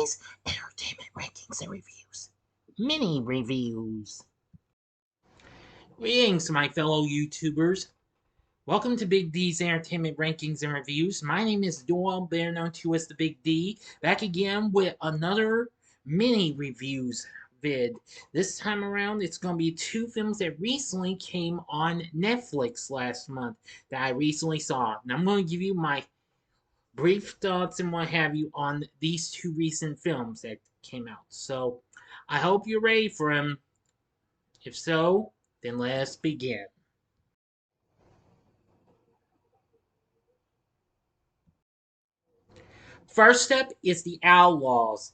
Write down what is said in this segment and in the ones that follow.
D's Entertainment Rankings and Reviews. Mini reviews. Greetings, my fellow YouTubers. Welcome to Big D's Entertainment Rankings and Reviews. My name is Doyle, better known to as the Big D, back again with another mini reviews vid. This time around, it's going to be two films that recently came on Netflix last month that I recently saw. And I'm going to give you my brief thoughts and what have you on these two recent films that came out. So, I hope you're ready for them. If so, then let us begin. First up is The Outlaws,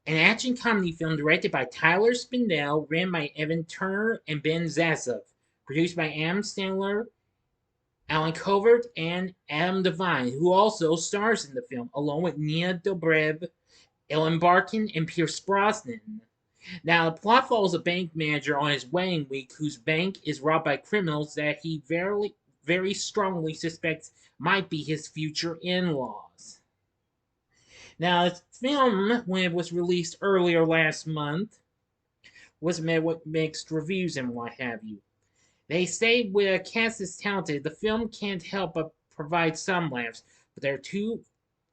an action comedy film directed by Tyler Spindell, written by Evan Turner and Ben Zasev, produced by Adam Sandler, Alan Covert, and Adam Devine, who also stars in the film, along with Nina Dobrev, Ellen Barkin, and Pierce Brosnan. Now, the plot follows a bank manager on his wedding week whose bank is robbed by criminals that he very strongly suspects might be his future in-laws. Now, the film, when it was released earlier last month, was met with mixed reviews and what have you. They say with a cast as talented, the film can't help but provide some laughs, but they're too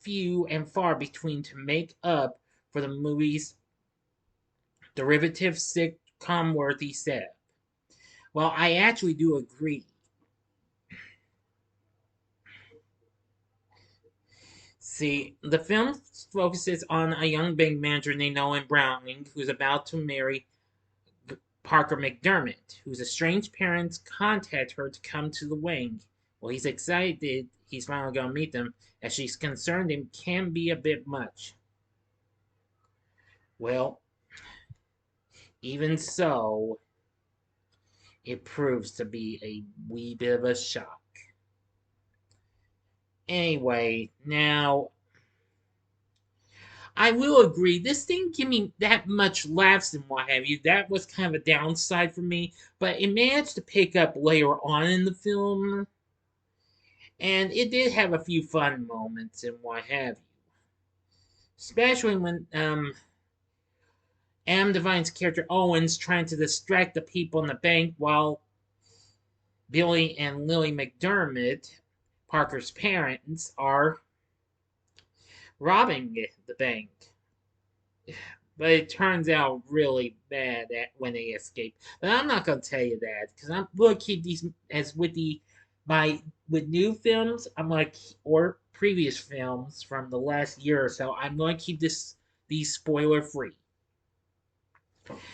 few and far between to make up for the movie's derivative sitcom-worthy setup. Well, I actually do agree. See, the film focuses on a young bank manager named Owen Browning who's about to marry Parker McDermott, whose estranged parents contact her to come to the wedding. Well, he's excited he's finally going to meet them, as she's concerned it can be a bit much. Well, even so, it proves to be a wee bit of a shock. Anyway, now, I will agree, this didn't give me that much laughs and what have you. That was kind of a downside for me, but it managed to pick up later on in the film, and it did have a few fun moments and what have you. Especially when Adam Devine's character Owen's trying to distract the people in the bank while Billy and Lily McDermott, Parker's parents, are robbing the bank. But it turns out really bad when they escape. But I'm not gonna tell you that because I'm gonna keep these as with with new films. I'm like or previous films from the last year or so. I'm going to keep these spoiler free.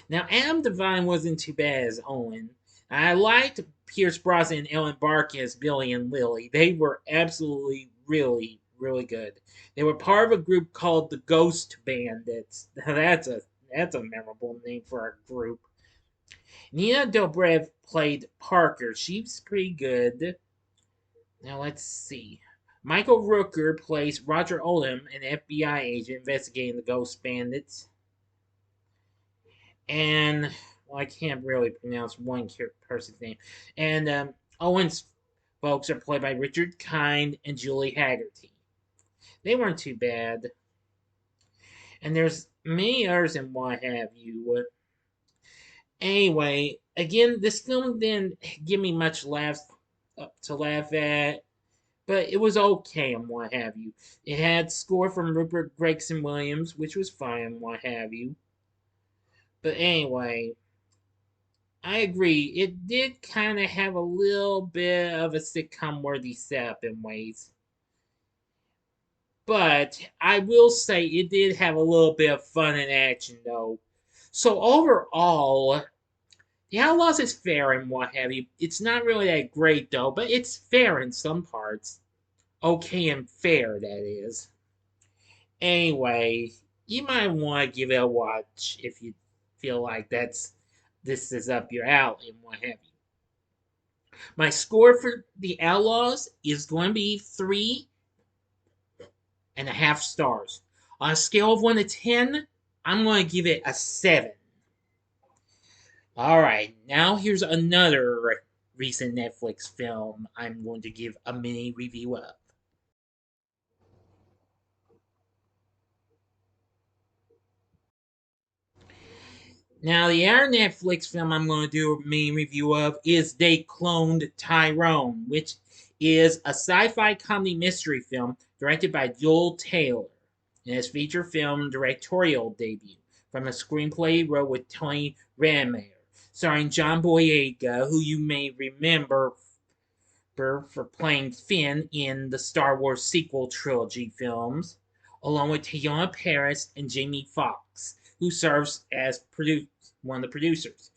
Now, Adam Devine wasn't too bad as Owen. I liked Pierce Brosnan and Ellen Barkin as Billy and Lily. They were absolutely really good. They were part of a group called the Ghost Bandits. That's a memorable name for a group. Nina Dobrev played Parker. She's pretty good. Now let's see. Michael Rooker plays Roger Odom, an FBI agent investigating the Ghost Bandits. And well, I can't really pronounce one person's name. And Owen's folks are played by Richard Kind and Julie Haggerty. They weren't too bad. And there's many others and what have you. Anyway, again, this film didn't give me much to laugh at, but it was okay and what have you. It had score from Rupert Gregson Williams, which was fine and what have you. But anyway, I agree. It did kind of have a little bit of a sitcom-worthy setup in ways. But I will say it did have a little bit of fun and action, though. So overall, The Outlaws is fair and what have you. It's not really that great, though, but it's fair in some parts. Okay and fair, that is. Anyway, you might want to give it a watch if you feel like this is up your alley and what have you. My score for The Outlaws is going to be 3.5 stars. On a scale of 1 to 10, I'm going to give it a 7. Alright, now here's another recent Netflix film I'm going to give a mini review of. Now, the other Netflix film I'm going to do a main review of is They Cloned Tyrone, which is a sci-fi comedy mystery film directed by Joel Taylor in his feature film directorial debut from a screenplay he wrote with Tony Randmeyer, starring John Boyega, who you may remember for playing Finn in the Star Wars sequel trilogy films, along with Teyonah Parris and Jamie Foxx, who serves as one of the producers.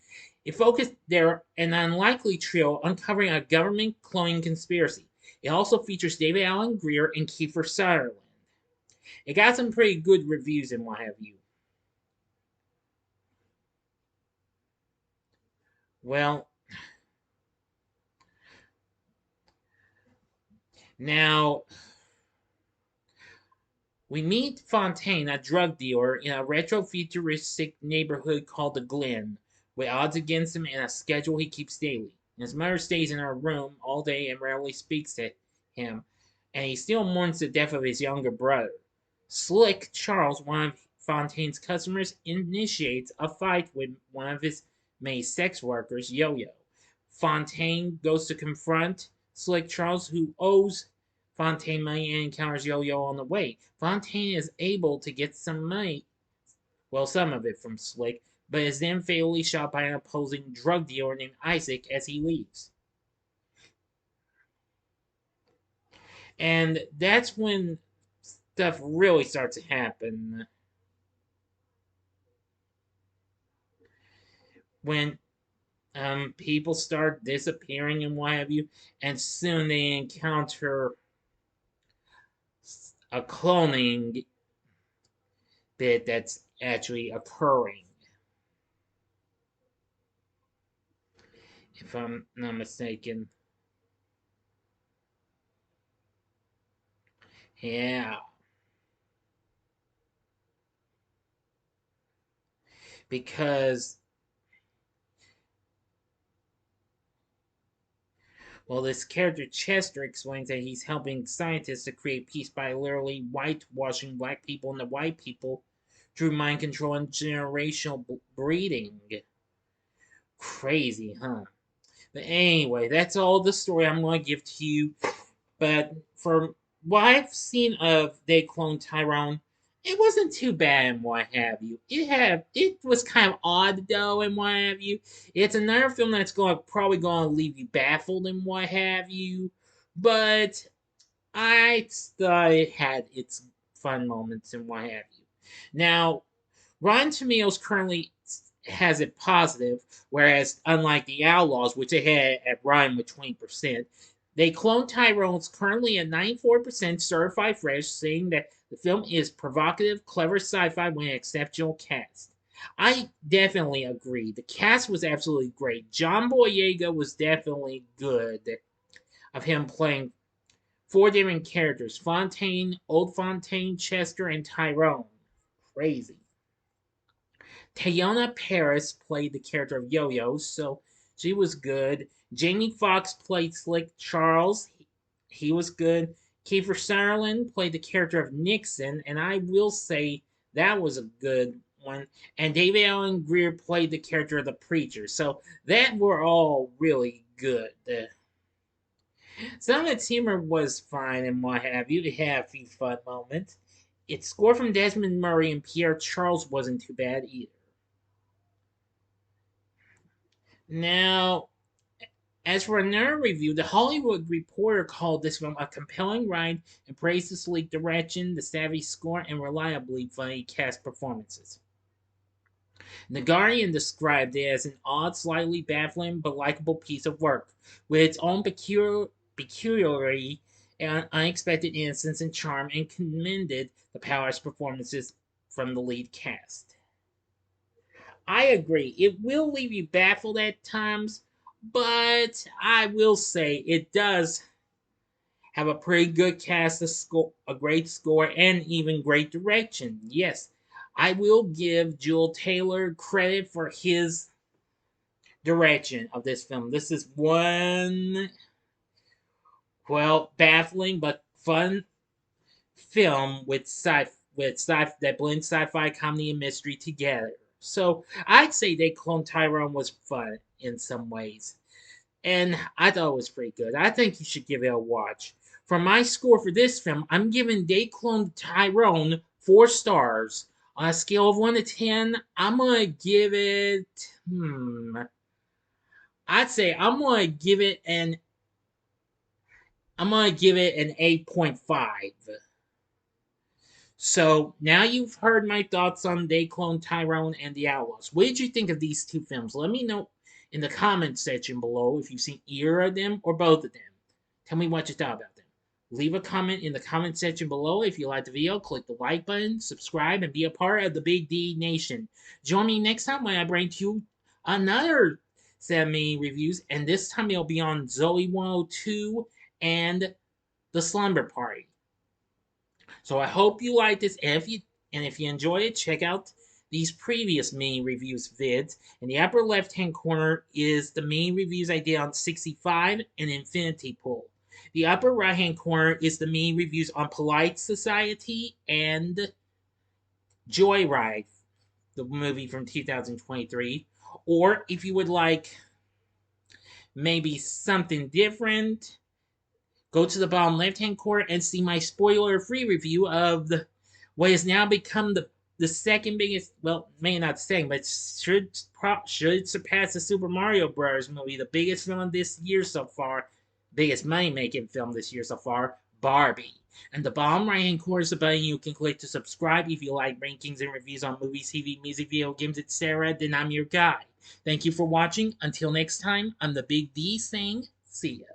It focused there an unlikely trio uncovering a government cloning conspiracy. It also features David Alan Grier and Kiefer Sutherland. It got some pretty good reviews and what have you. Well, now we meet Fontaine, a drug dealer, in a retro-futuristic neighborhood called the Glen, with odds against him and a schedule he keeps daily. His mother stays in her room all day and rarely speaks to him, and he still mourns the death of his younger brother. Slick Charles, one of Fontaine's customers, initiates a fight with one of his many sex workers, Yo-Yo. Fontaine goes to confront Slick Charles, who owes Fontaine money, and encounters Yo-Yo on the way. Fontaine is able to get some money, well, some of it from Slick, but is then fatally shot by an opposing drug dealer named Isaac as he leaves. And that's when stuff really starts to happen. When people start disappearing and what have you, and soon they encounter a cloning bit that's actually occurring. If I'm not mistaken. Yeah, because, well, this character Chester explains that he's helping scientists to create peace by literally whitewashing black people into white people through mind control and generational breeding. Crazy, huh? But anyway, that's all the story I'm going to give to you. But from what I've seen of They Clone Tyrone, it wasn't too bad and what have you. It was kind of odd though and what have you. It's another film that's probably going to leave you baffled and what have you. But I thought it had its fun moments and what have you. Now, Rotten Tomatoes currently has it positive, whereas unlike The Outlaws, which it had at Rotten with 20%, They Clone Tyrone's currently at 94% certified fresh, saying that the film is provocative, clever sci-fi with an exceptional cast. I definitely agree. The cast was absolutely great. John Boyega was definitely good of him playing four different characters: Fontaine, Old Fontaine, Chester, and Tyrone. Crazy. Teyonah Parris played the character of Yo-Yo, so she was good. Jamie Foxx played Slick Charles. He was good. Kiefer Sutherland played the character of Nixon, and I will say that was a good one. And David Alan Grier played the character of the preacher. So that were all really good. Some of its humor was fine and what have you. It had a few fun moments. Its score from Desmond Murray and Pierre Charles wasn't too bad either. Now, as for another review, The Hollywood Reporter called this film a compelling ride and praised the sleek direction, the savvy score, and reliably funny cast performances. The Guardian described it as an odd, slightly baffling, but likable piece of work, with its own peculiarity and unexpected innocence and charm, and commended the powerhouse performances from the lead cast. I agree. It will leave you baffled at times, but I will say it does have a pretty good cast, a great score, and even great direction. Yes, I will give Joel Taylor credit for his direction of this film. This is one, well, baffling but fun film with that blends sci-fi, comedy, and mystery together. So I'd say They Clone Tyrone was fun in some ways. And I thought it was pretty good. I think you should give it a watch. For my score for this film, I'm giving They Clone Tyrone 4 stars. On a scale of 1 to 10, I'm gonna give it. I'd say I'm gonna give it an 8.5. So now you've heard my thoughts on They Clone Tyrone and the Outlaws. What did you think of these two films? Let me know in the comment section below if you've seen either of them or both of them. Tell me what you thought about them. Leave a comment in the comment section below. If you liked the video, click the like button, subscribe, and be a part of the Big D Nation. Join me next time when I bring to you another set of mini reviews, and this time it'll be on Zoe 102 and The Slumber Party. So I hope you like this, and if you enjoy it, check out these previous mini reviews vids. In the upper left hand corner is the mini reviews I did on 65 and Infinity Pool. The upper right hand corner is the mini reviews on Polite Society and Joyride, the movie from 2023. Or if you would like maybe something different, go to the bottom left-hand corner and see my spoiler-free review of what has now become the second biggest, well, maybe not second, but should surpass the Super Mario Bros. Movie, the biggest film this year so far, biggest money-making film this year so far, Barbie. And the bottom right-hand corner is the button you can click to subscribe if you like rankings and reviews on movies, TV, music, video games, etc. Then I'm your guy. Thank you for watching. Until next time, I'm the Big D saying, see ya.